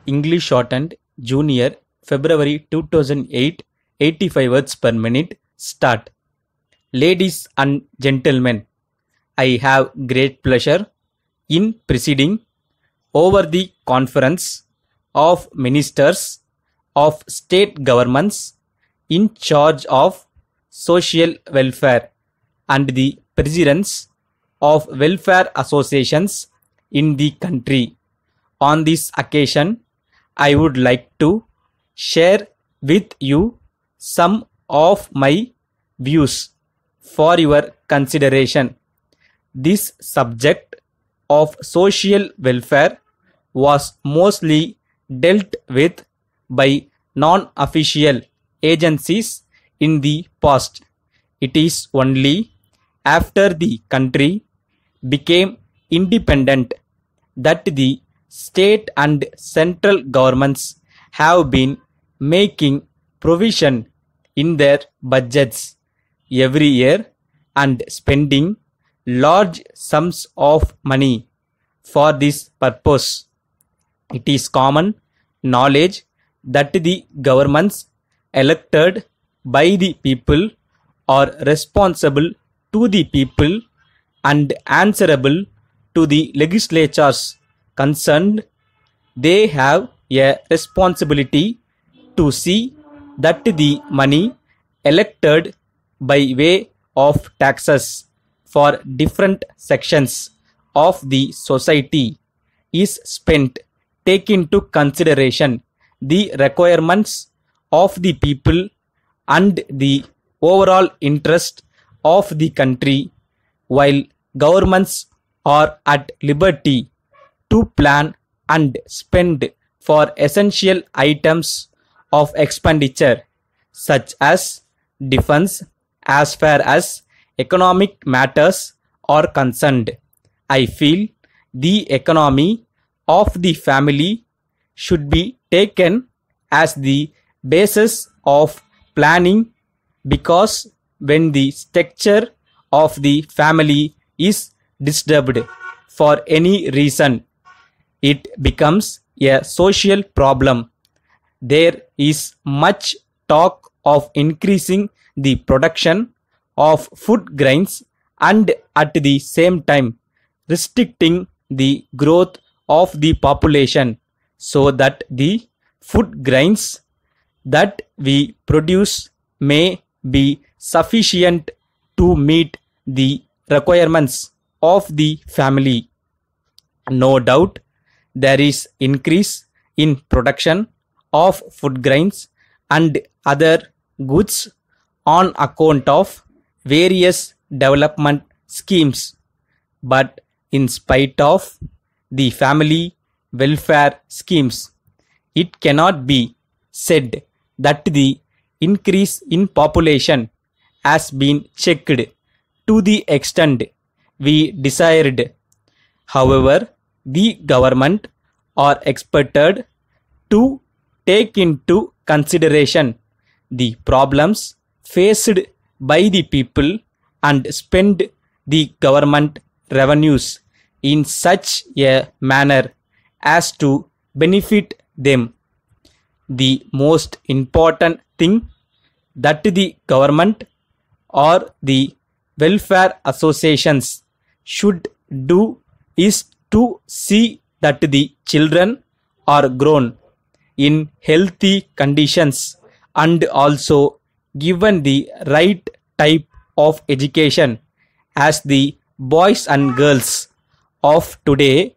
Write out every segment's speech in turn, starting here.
English shortened, Junior, February 2008, 85 words per minute. Start. Ladies and gentlemen, I have great pleasure in presiding over the conference of ministers of state governments in charge of social welfare and the presidents of welfare associations in the country. On this occasion, I would like to share with you some of my views for your consideration. This subject of social welfare was mostly dealt with by non-official agencies in the past. It is only after the country became independent that the state and central governments have been making provision in their budgets every year and spending large sums of money for this purpose. It is common knowledge that the governments elected by the people are responsible to the people and answerable to the legislatures concerned. They have a responsibility to see that the money elected by way of taxes for different sections of the society is spent, taking into consideration the requirements of the people and the overall interest of the country, while governments are at liberty to plan and spend for essential items of expenditure such as defense as far as economic matters are concerned. I feel the economy of the family should be taken as the basis of planning, because when the structure of the family is disturbed for any reason, it becomes a social problem. There is much talk of increasing the production of food grains and at the same time restricting the growth of the population, so that the food grains that we produce may be sufficient to meet the requirements of the family. No doubt there is increase in production of food grains and other goods on account of various development schemes, but in spite of the family welfare schemes, it cannot be said that the increase in population has been checked to the extent we desired. However, the government are expected to take into consideration the problems faced by the people and spend the government revenues in such a manner as to benefit them. The most important thing that the government or the welfare associations should do is to see that the children are grown in healthy conditions and also given the right type of education, as the boys and girls of today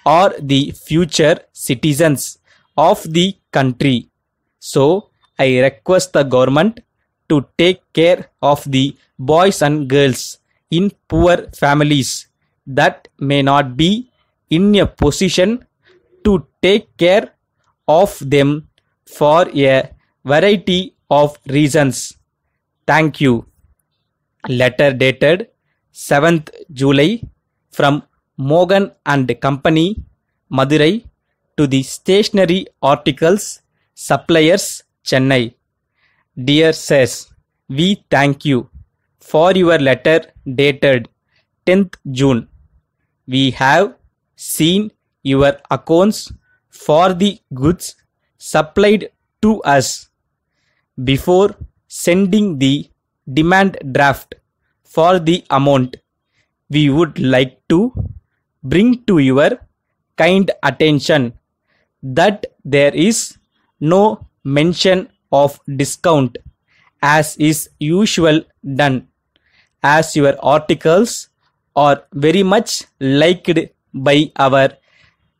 are the future citizens of the country. So I request the government to take care of the boys and girls in poor families that may not be in a position to take care of them for a variety of reasons. Thank you. Letter dated 7th July from Mogan and Company, Madurai, to the Stationery Articles Suppliers, Chennai. Dear Sirs, we thank you for your letter dated 10th June. We have seen your accounts for the goods supplied to us before sending the demand draft for the amount. We would like to bring to your kind attention that there is no mention of discount as is usual done, as your articles are very much liked by our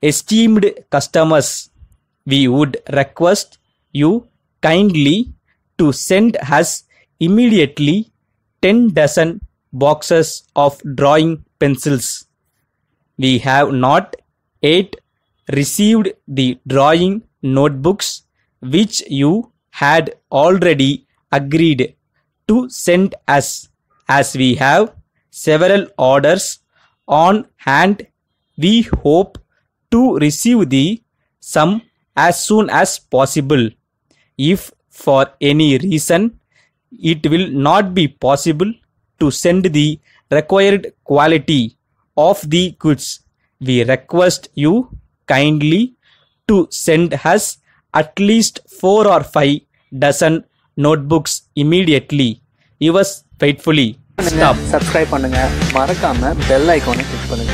esteemed customers. We would request you kindly to send us immediately 10 dozen boxes of drawing pencils. We have not yet received the drawing notebooks which you had already agreed to send us, as we have several orders on hand. We hope to receive the sum as soon as possible. If for any reason it will not be possible to send the required quality of the goods, we request you kindly to send us at least 4 or 5 dozen notebooks immediately. Yours faithfully, Stop. Subscribe பண்ணுங்க, மறக்காம bell ஐகானை click பண்ணுங்க.